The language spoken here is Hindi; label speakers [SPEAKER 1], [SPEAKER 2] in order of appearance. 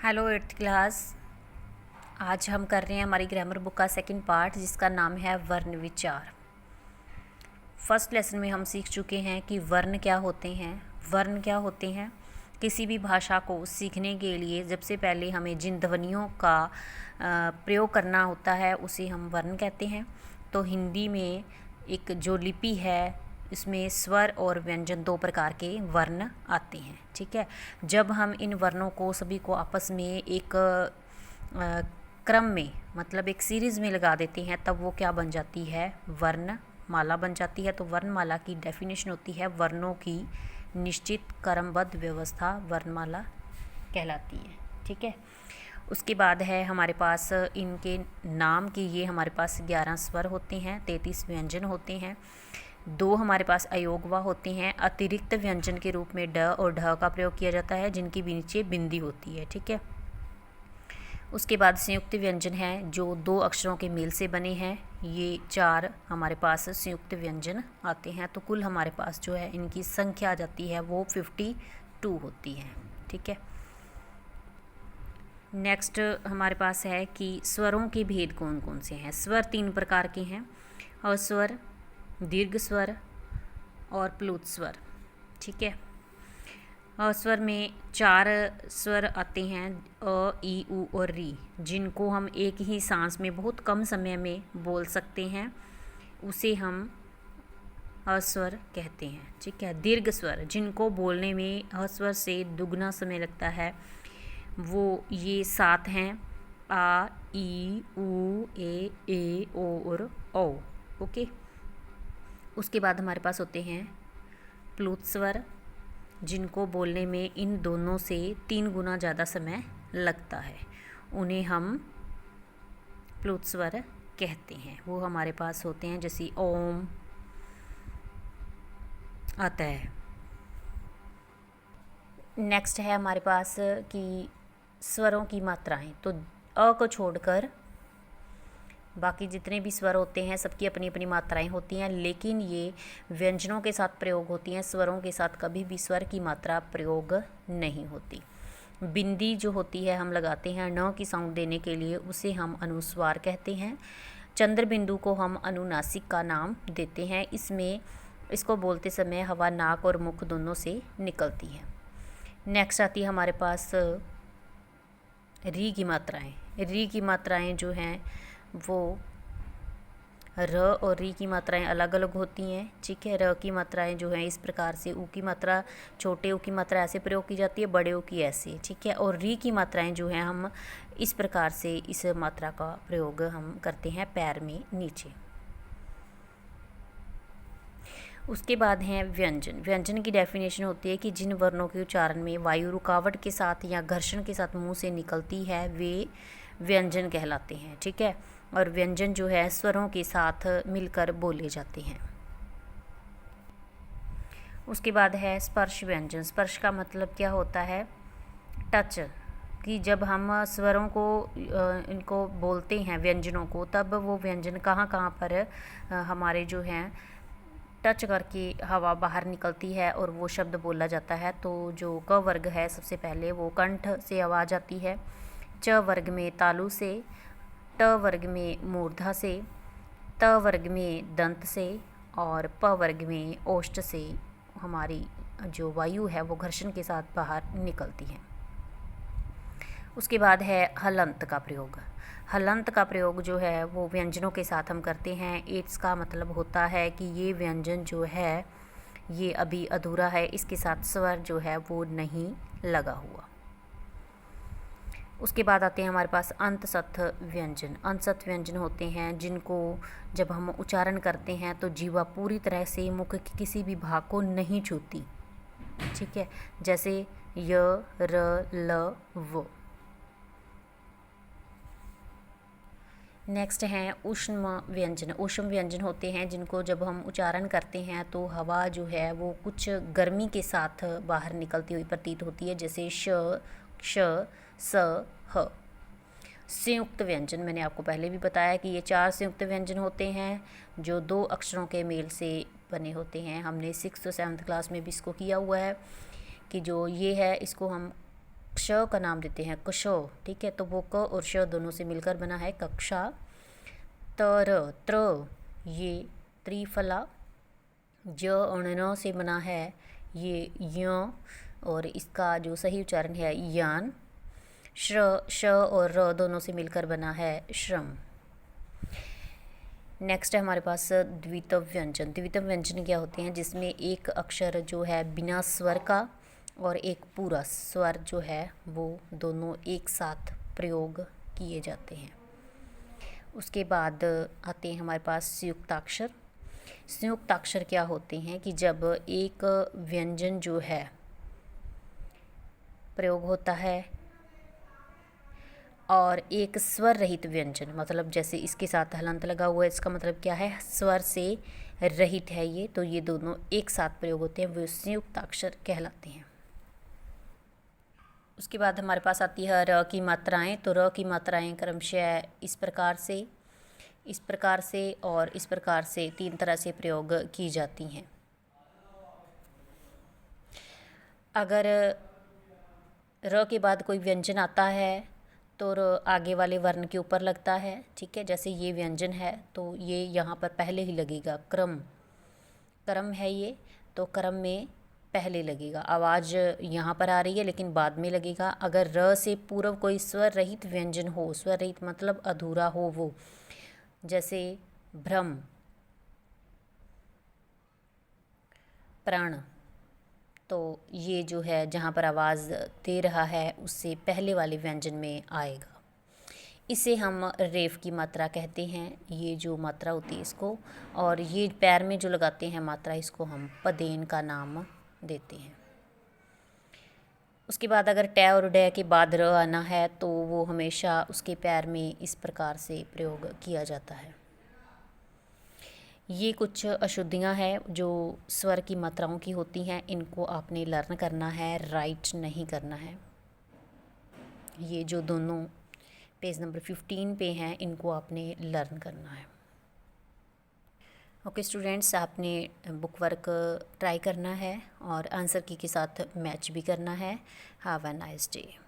[SPEAKER 1] Hello eighth class. आज हम कर रहे हैं हमारी ग्रामर बुक का सेकंड पार्ट जिसका नाम है वर्ण विचार। फर्स्ट लेसन में हम सीख चुके हैं कि वर्ण क्या होते हैं। वर्ण क्या होते हैं? किसी भी भाषा को सीखने के लिए सबसे पहले हमें जिन ध्वनियों का प्रयोग करना होता है उसे हम वर्ण कहते हैं। तो हिंदी में एक जो लिपि है इसमें स्वर और व्यंजन दो प्रकार के वर्ण आते हैं। ठीक है, जब हम इन वर्णों को सभी को आपस में एक क्रम में मतलब एक सीरीज़ में लगा देते हैं तब वो क्या बन जाती है? वर्णमाला बन जाती है। तो वर्णमाला की डेफिनेशन होती है वर्णों की निश्चित क्रमबद्ध व्यवस्था वर्णमाला कहलाती है। ठीक है, उसके बाद है हमारे पास इनके नाम की, ये हमारे पास 11 स्वर होते हैं, 33 व्यंजन होते हैं, 2 हमारे अयोगवा अयोगवा होते हैं। अतिरिक्त व्यंजन के रूप में ड और ढ का प्रयोग किया जाता है जिनकी नीचे बिंदी होती है। ठीक है, उसके बाद संयुक्त व्यंजन हैं जो 2 अक्षरों के मेल से बने हैं। ये 4 हमारे पास संयुक्त व्यंजन आते हैं। तो कुल हमारे पास जो है इनकी संख्या आ जाती है वो 52 होती है। ठीक है, नेक्स्ट हमारे पास है कि स्वरों के भेद कौन कौन से हैं। स्वर 3 प्रकार के हैं, अस्वर, दीर्घ स्वर और प्लुत स्वर। ठीक है, अस्वर में 4 स्वर आते हैं अ, ई, उ और री, जिनको हम एक ही सांस में बहुत कम समय में बोल सकते हैं, उसे हम अस्वर कहते हैं। ठीक है, दीर्घ स्वर जिनको बोलने में अस्वर से दुगना समय लगता है वो ये 7 हैं, आ, ई, उ, ए, ओ और औ। ओके, उसके बाद हमारे पास होते हैं प्लुत स्वर जिनको बोलने में इन दोनों से 3 गुना ज़्यादा समय लगता है, उन्हें हम प्लुत स्वर कहते हैं। वो हमारे पास होते हैं जैसे ओम, अतः। नेक्स्ट है हमारे पास कि स्वरों की मात्राएं। तो अ को छोड़कर बाकी जितने भी स्वर होते हैं सबकी अपनी अपनी मात्राएं होती हैं, लेकिन ये व्यंजनों के साथ प्रयोग होती हैं। स्वरों के साथ कभी भी स्वर की मात्रा प्रयोग नहीं होती। बिंदी जो होती है हम लगाते हैं न की साउंड देने के लिए, उसे हम अनुस्वार कहते हैं। चंद्र बिंदु को हम अनुनासिक का नाम देते हैं। इसको बोलते समय हवा नाक और मुख दोनों से निकलती है। नेक्स्ट आती है हमारे पास री की मात्राएं। री की मात्राएं जो हैं वो र और री की मात्राएं अलग अलग होती हैं। ठीक है, र की मात्राएं जो हैं इस प्रकार से, ऊ की मात्रा, छोटे ऊ की मात्रा ऐसे प्रयोग की जाती है, बड़े ऊ की ऐसे। ठीक है, और री की मात्राएं जो हैं हम इस प्रकार से इस मात्रा का प्रयोग हम करते हैं पैर में नीचे। उसके बाद हैं व्यंजन। व्यंजन की डेफिनेशन होती है कि जिन वर्णों के उच्चारण में वायु रुकावट के साथ या घर्षण के साथ मुंह से निकलती है वे व्यंजन कहलाते हैं। ठीक है, और व्यंजन जो है स्वरों के साथ मिलकर बोले जाते हैं। उसके बाद है स्पर्श व्यंजन। स्पर्श का मतलब क्या होता है? टच। कि जब हम स्वरों को इनको बोलते हैं व्यंजनों को, तब वो व्यंजन कहाँ कहाँ पर हमारे जो हैं टच करके हवा बाहर निकलती है और वो शब्द बोला जाता है। तो जो क वर्ग है सबसे पहले वो कंठ से आवाज़ आती है, च वर्ग में तालु से, ट वर्ग में मूर्धा से, त वर्ग में दंत से और प वर्ग में ओष्ठ से हमारी जो वायु है वो घर्षण के साथ बाहर निकलती है। उसके बाद है हलंत का प्रयोग। हलंत का प्रयोग जो है वो व्यंजनों के साथ हम करते हैं। इसका मतलब होता है कि ये व्यंजन जो है ये अभी अधूरा है, इसके साथ स्वर जो है वो नहीं लगा हुआ। उसके बाद आते हैं हमारे पास अंतसत्थ व्यंजन। अंतसत्थ व्यंजन होते हैं जिनको जब हम उच्चारण करते हैं तो जीवा पूरी तरह से मुख के किसी भी भाग को नहीं छूती। ठीक है, जैसे य, र, ल, व। नेक्स्ट हैं ऊष्म व्यंजन। ऊष्म व्यंजन होते हैं जिनको जब हम उच्चारण करते हैं तो हवा जो है वो कुछ गर्मी के साथ बाहर निकलती हुई प्रतीत होती है, जैसे श, क्ष, स, ह। संयुक्त व्यंजन मैंने आपको पहले भी बताया कि ये 4 संयुक्त व्यंजन होते हैं जो 2 अक्षरों के मेल से बने होते हैं। हमने 6th और 7th क्लास में भी इसको किया हुआ है कि जो ये है इसको हम क्ष का नाम देते हैं कशो, ठीक है। तो वो क और श दोनों से मिलकर बना है कक्षा। त्र ये त्रिफला। ज और न से बना है ये य, और इसका जो सही उच्चारण है यान। श और र दोनों से मिलकर बना है श्रम। नेक्स्ट है हमारे पास द्वित्व व्यंजन। द्वित्व व्यंजन क्या होते हैं, जिसमें एक अक्षर जो है बिना स्वर का और एक पूरा स्वर जो है वो दोनों एक साथ प्रयोग किए जाते हैं। उसके बाद आते हैं हमारे पास संयुक्ताक्षर। संयुक्ताक्षर क्या होते हैं कि जब एक व्यंजन जो है प्रयोग होता है और एक स्वर रहित व्यंजन, मतलब जैसे इसके साथ हलंत लगा हुआ है, इसका मतलब क्या है, स्वर से रहित है ये, तो ये दोनों एक साथ प्रयोग होते हैं, वो संयुक्ताक्षर कहलाते हैं। उसके बाद हमारे पास आती है र की मात्राएं। तो र की मात्राएं क्रमशः इस प्रकार से, इस प्रकार से और इस प्रकार से 3 तरह से प्रयोग की जाती हैं। अगर र के बाद कोई व्यंजन आता है तो र आगे वाले वर्ण के ऊपर लगता है, ठीक है। जैसे ये व्यंजन है तो ये यहाँ पर पहले ही लगेगा। क्रम है ये, तो क्रम में पहले लगेगा। आवाज़ यहाँ पर आ रही है लेकिन बाद में लगेगा। अगर र से पूर्व कोई स्वर रहित व्यंजन हो, स्वर रहित मतलब अधूरा हो वो, जैसे भ्रम, प्राण, तो ये जो है जहाँ पर आवाज़ दे रहा है उससे पहले वाले व्यंजन में आएगा। इसे हम रेफ की मात्रा कहते हैं, ये जो मात्रा होती है इसको। और ये पैर में जो लगाते हैं मात्रा, इसको हम पदेन का नाम देते हैं। उसके बाद अगर ट और ड के बाद र आना है तो वो हमेशा उसके पैर में इस प्रकार से प्रयोग किया जाता है। ये कुछ अशुद्धियाँ हैं जो स्वर की मात्राओं की होती हैं, इनको आपने लर्न करना है, राइट नहीं करना है। ये जो दोनों पेज नंबर 15 पे हैं, इनको आपने लर्न करना है। ओके स्टूडेंट्स, आपने बुक वर्क ट्राई करना है और आंसर की के साथ मैच भी करना है। Have a nice day.